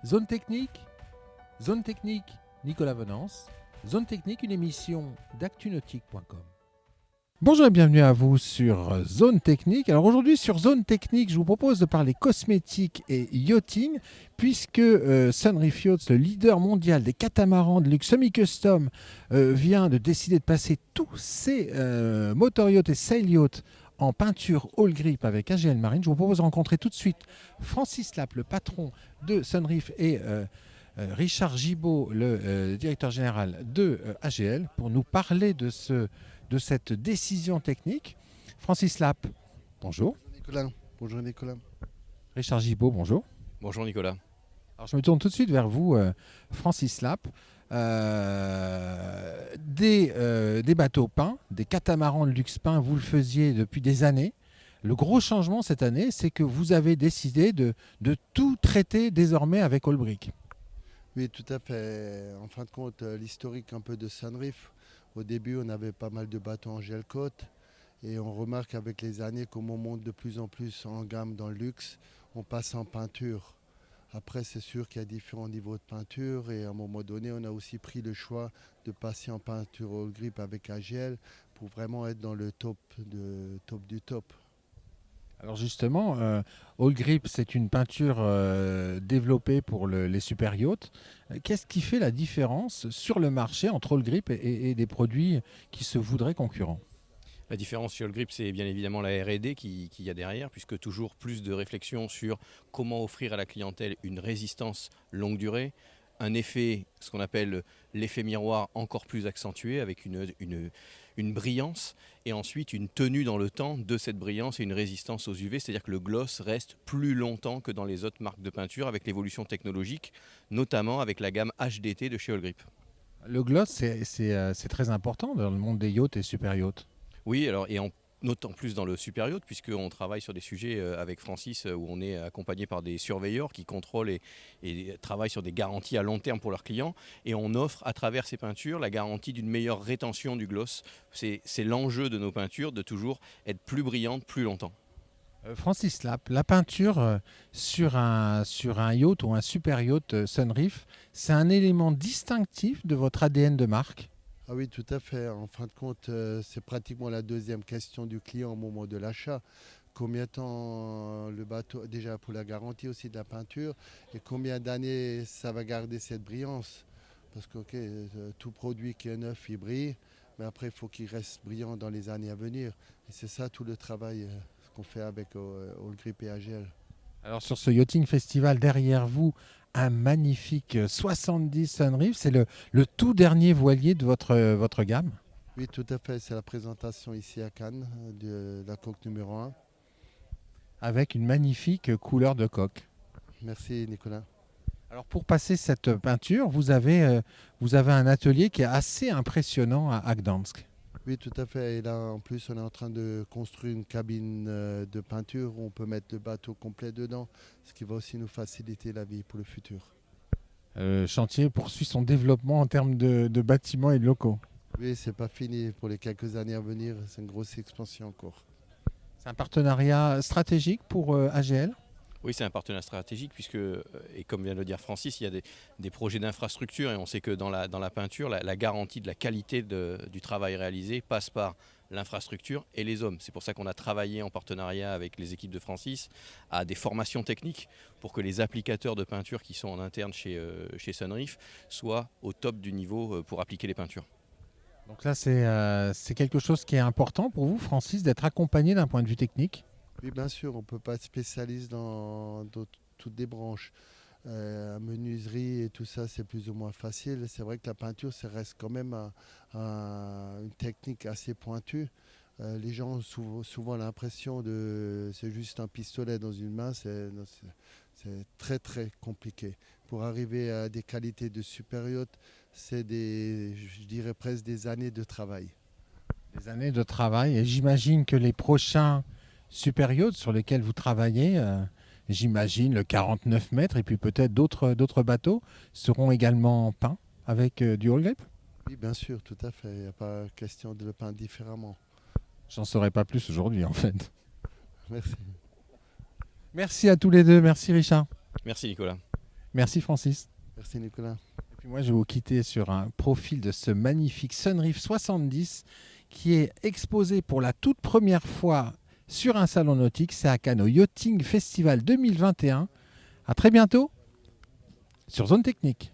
Zone technique, Nicolas Venance. Zone technique, une émission d'actunautique.com. Bonjour et bienvenue à vous sur Zone Technique. Alors aujourd'hui sur Zone Technique, je vous propose de parler cosmétique et yachting puisque Sunreef Yachts, le leader mondial des catamarans de luxe semi-custom, vient de décider de passer tous ses motor yachts et sail yachts en peinture all grip avec AGL Marine. Je vous propose de rencontrer tout de suite Francis Lapp, le patron de Sunreef, et Richard Gibaud, le directeur général de AGL, pour nous parler de cette décision technique. Francis Lapp, bonjour. Nicolas. Bonjour Nicolas. Richard Gibaud, bonjour. Bonjour Nicolas. Alors je me tourne tout de suite vers vous, Francis Lapp. Des bateaux peints, des catamarans de luxe peints, vous le faisiez depuis des années. Le gros changement cette année, c'est que vous avez décidé de tout traiter désormais avec All Brick. Oui, tout à fait. En fin de compte, l'historique un peu de Sunreef. Au début, on avait pas mal de bateaux en gel coat et on remarque avec les années, comme on monte de plus en plus en gamme dans le luxe, on passe en peinture. Après, c'est sûr qu'il y a différents niveaux de peinture et à un moment donné, on a aussi pris le choix de passer en peinture all grip avec AGL pour vraiment être dans le top du top. Alors justement, All Grip, c'est une peinture développée pour les super yachts. Qu'est-ce qui fait la différence sur le marché entre All Grip et des produits qui se voudraient concurrents ? La différence sur le grip, c'est bien évidemment la R&D qu'il y a derrière, puisque toujours plus de réflexion sur comment offrir à la clientèle une résistance longue durée, un effet, ce qu'on appelle l'effet miroir encore plus accentué, avec une brillance, et ensuite une tenue dans le temps de cette brillance et une résistance aux UV, c'est-à-dire que le gloss reste plus longtemps que dans les autres marques de peinture, avec l'évolution technologique, notamment avec la gamme HDT de chez All Grip. Le gloss, c'est très important dans le monde des yachts et super yachts. Oui, alors, et en d'autant plus dans le super yacht, puisqu'on travaille sur des sujets avec Francis où on est accompagné par des surveilleurs qui contrôlent et travaillent sur des garanties à long terme pour leurs clients. Et on offre à travers ces peintures la garantie d'une meilleure rétention du gloss. C'est l'enjeu de nos peintures, de toujours être plus brillantes plus longtemps. Francis Lapp, la peinture sur un yacht ou un super yacht Sunreef, c'est un élément distinctif de votre ADN de marque ? Ah oui, tout à fait. En fin de compte, c'est pratiquement la deuxième question du client au moment de l'achat. Combien de temps le bateau, déjà pour la garantie aussi de la peinture, et combien d'années ça va garder cette brillance? Parce que tout produit qui est neuf, il brille, mais après, il faut qu'il reste brillant dans les années à venir. Et c'est ça tout le travail qu'on fait avec All Grip et AGL. Alors sur ce Yachting Festival, derrière vous, un magnifique 70 Sunreef, c'est le tout dernier voilier de votre gamme. Oui, tout à fait. C'est la présentation ici à Cannes de la coque numéro 1. Avec une magnifique couleur de coque. Merci Nicolas. Alors pour passer cette peinture, vous avez un atelier qui est assez impressionnant à Gdansk. Oui, tout à fait. Et là, en plus, on est en train de construire une cabine de peinture où on peut mettre le bateau complet dedans, ce qui va aussi nous faciliter la vie pour le futur. Le chantier poursuit son développement en termes de bâtiments et de locaux. Oui, c'est pas fini. Pour les quelques années à venir, c'est une grosse expansion encore. C'est un partenariat stratégique pour AGL ? Oui, c'est un partenariat stratégique puisque, et comme vient de le dire Francis, il y a des projets d'infrastructure et on sait que dans la peinture, la garantie de la qualité du travail réalisé passe par l'infrastructure et les hommes. C'est pour ça qu'on a travaillé en partenariat avec les équipes de Francis à des formations techniques pour que les applicateurs de peinture qui sont en interne chez Sunreef soient au top du niveau pour appliquer les peintures. Donc là, c'est quelque chose qui est important pour vous, Francis, d'être accompagné d'un point de vue technique ? Oui, bien sûr, on ne peut pas être spécialiste dans toutes les branches. Menuiserie et tout ça, c'est plus ou moins facile. C'est vrai que la peinture, ça reste quand même une technique assez pointue. Les gens ont souvent l'impression de c'est juste un pistolet dans une main. C'est très très compliqué. Pour arriver à des qualités de super yacht, c'est je dirais presque des années de travail. Des années de travail. Et j'imagine que les prochains super yachts sur lesquels vous travaillez, j'imagine le 49 mètres et puis peut-être d'autres bateaux seront également peints avec du All Grip ? Oui, bien sûr, tout à fait. Il n'y a pas question de le peindre différemment. J'en saurais pas plus aujourd'hui en fait. Merci. Merci à tous les deux. Merci Richard. Merci Nicolas. Merci Francis. Merci Nicolas. Et puis moi, je vais vous quitter sur un profil de ce magnifique Sunreef 70 qui est exposé pour la toute première fois sur un salon nautique. C'est à Cannes au Yachting Festival 2021. À très bientôt sur Zone Technique.